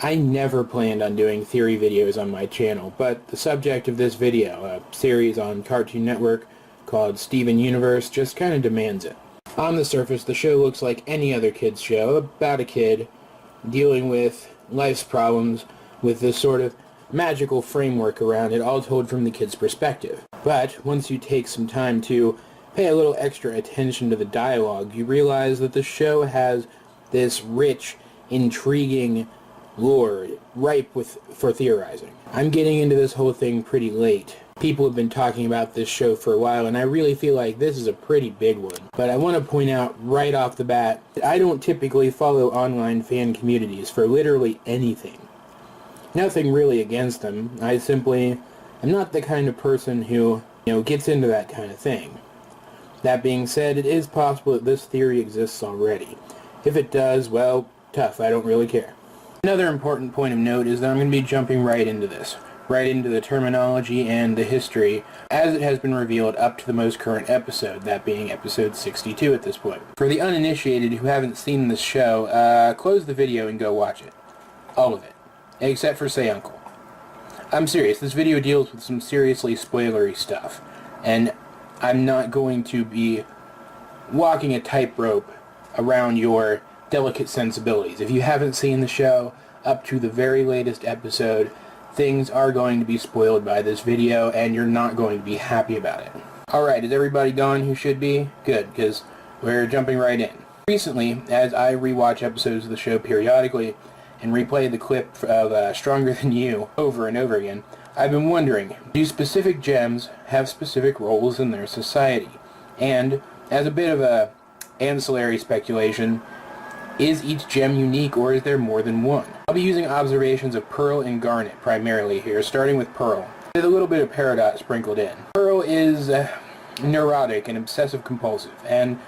I never planned on doing theory videos on my channel, but the subject of this video, a series on Cartoon Network called Steven Universe, just kind of demands it. On the surface, the show looks like any other kid's show, about a kid dealing with life's problems with this sort of magical framework around it, all told from the kid's perspective. But once you take some time to pay a little extra attention to the dialogue, you realize that the show has this rich, intriguing lore ripe for theorizing. I'm getting into this whole thing pretty late. People have been talking about this show for a while, and I really feel like this is a pretty big one. But I want to point out right off the bat that I don't typically follow online fan communities for literally anything. Nothing really against them. I simply am not the kind of person who, gets into that kind of thing. That being said, it is possible that this theory exists already. If it does, well, tough, I don't really care. Another important point of note is that I'm going to be jumping right into this. Right into the terminology and the history as it has been revealed up to the most current episode, that being episode 62 at this point. For the uninitiated who haven't seen this show, close the video and go watch it. All of it. Except for Say Uncle. I'm serious, this video deals with some seriously spoilery stuff, and I'm not going to be walking a tightrope around your delicate sensibilities. If you haven't seen the show up to the very latest episode, things are going to be spoiled by this video, and you're not going to be happy about it. Alright, is everybody gone who should be? Good, because we're jumping right in. Recently, as I rewatch episodes of the show periodically, and replay the clip of Stronger Than You over and over again, I've been wondering, do specific gems have specific roles in their society? And, as a bit of a ancillary speculation, is each gem unique, or is there more than one? I'll be using observations of Pearl and Garnet primarily here, starting with Pearl, with a little bit of Peridot sprinkled in. Pearl is neurotic and obsessive-compulsive, and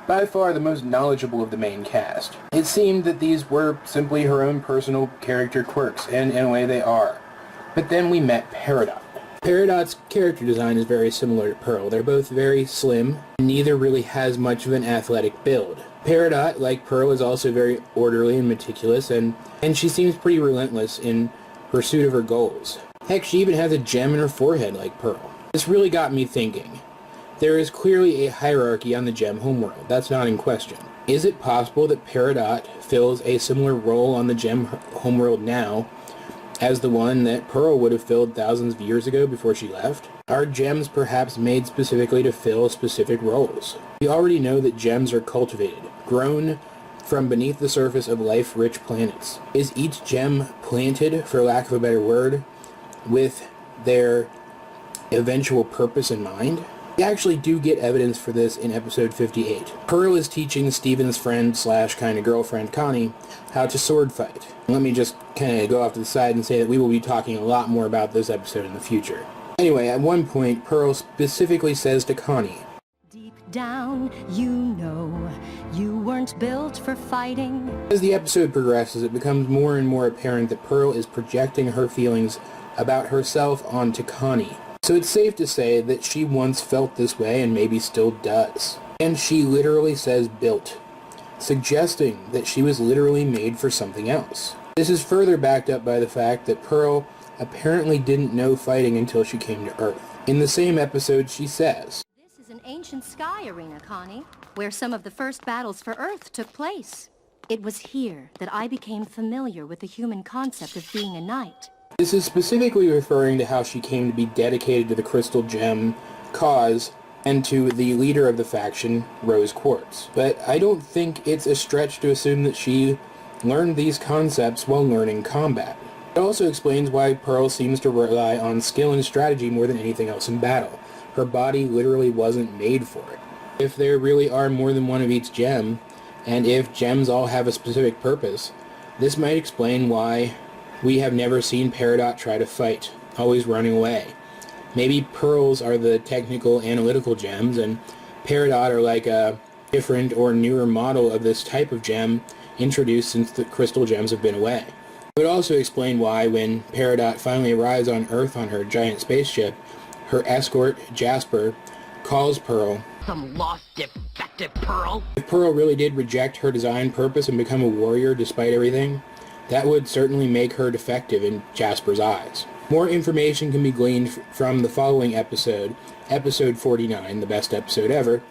by far the most knowledgeable of the main cast. It seemed that these were simply her own personal character quirks, and in a way they are. But then we met Peridot. Peridot's character design is very similar to Pearl. They're both very slim, and neither really has much of an athletic build. Peridot, like Pearl, is also very orderly and meticulous, and she seems pretty relentless in pursuit of her goals. Heck, she even has a gem in her forehead like Pearl. This really got me thinking. There is clearly a hierarchy on the gem homeworld. That's not in question. Is it possible that Peridot fills a similar role on the gem homeworld now as the one that Pearl would have filled thousands of years ago before she left? Are gems perhaps made specifically to fill specific roles? We already know that gems are cultivated, grown from beneath the surface of life-rich planets. Is each gem planted, for lack of a better word, with their eventual purpose in mind? We actually do get evidence for this in episode 58. Pearl is teaching Steven's friend slash kind of girlfriend Connie how to sword fight. Let me just kind of go off to the side and say that we will be talking a lot more about this episode in the future. Anyway, at one point, Pearl specifically says to Connie, "Deep down, you know, you weren't built for fighting." As the episode progresses, it becomes more and more apparent that Pearl is projecting her feelings about herself onto Connie. So it's safe to say that she once felt this way and maybe still does. And she literally says built, suggesting that she was literally made for something else. This is further backed up by the fact that Pearl apparently didn't know fighting until she came to Earth. In the same episode, she says, "This is an ancient sky arena, Connie, where some of the first battles for Earth took place. It was here that I became familiar with the human concept of being a knight." This is specifically referring to how she came to be dedicated to the Crystal Gem cause and to the leader of the faction, Rose Quartz. But I don't think it's a stretch to assume that she learned these concepts while learning combat. It also explains why Pearl seems to rely on skill and strategy more than anything else in battle. Her body literally wasn't made for it. If there really are more than one of each gem, and if gems all have a specific purpose, this might explain why we have never seen Peridot try to fight, always running away. Maybe Pearls are the technical, analytical gems, and Peridot are like a different or newer model of this type of gem introduced since the crystal gems have been away. It would also explain why, when Peridot finally arrives on Earth on her giant spaceship, her escort, Jasper, calls Pearl. Some lost, defective Pearl? If Pearl really did reject her design purpose and become a warrior despite everything, that would certainly make her defective in Jasper's eyes. More information can be gleaned from the following episode, episode 49, the best episode ever,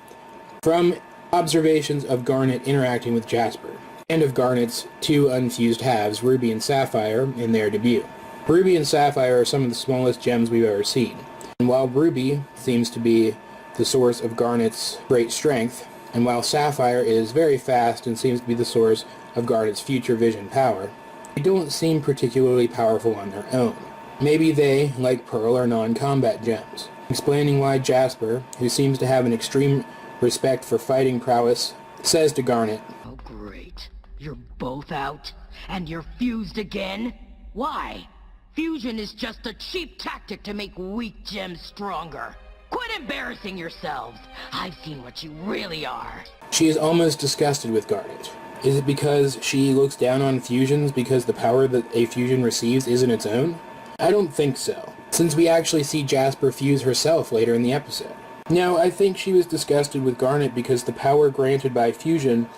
from observations of Garnet interacting with Jasper, and of Garnet's two unfused halves, Ruby and Sapphire, in their debut. Ruby and Sapphire are some of the smallest gems we've ever seen, and while Ruby seems to be the source of Garnet's great strength, and while Sapphire is very fast and seems to be the source of Garnet's future vision power, they don't seem particularly powerful on their own. Maybe they, like Pearl, are non-combat gems, explaining why Jasper, who seems to have an extreme respect for fighting prowess, says to Garnet, "Oh great, you're both out, and you're fused again? Why? Fusion is just a cheap tactic to make weak gems stronger. Quit embarrassing yourselves. I've seen what you really are." She is almost disgusted with Garnet. Is it because she looks down on fusions because the power that a fusion receives isn't its own? I don't think so, since we actually see Jasper fuse herself later in the episode. No, I think she was disgusted with Garnet because the power granted by fusion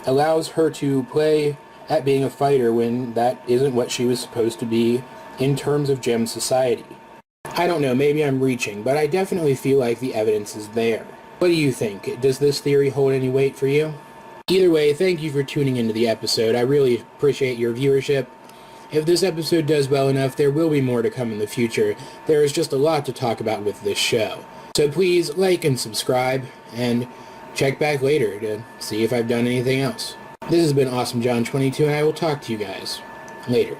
allows her to play at being a fighter when that isn't what she was supposed to be in terms of gem society. I don't know, maybe I'm reaching, but I definitely feel like the evidence is there. What do you think? Does this theory hold any weight for you? Either way, thank you for tuning into the episode. I really appreciate your viewership. If this episode does well enough, there will be more to come in the future. There is just a lot to talk about with this show. So please like and subscribe, and check back later to see if I've done anything else. This has been Awesome John 22, and I will talk to you guys later.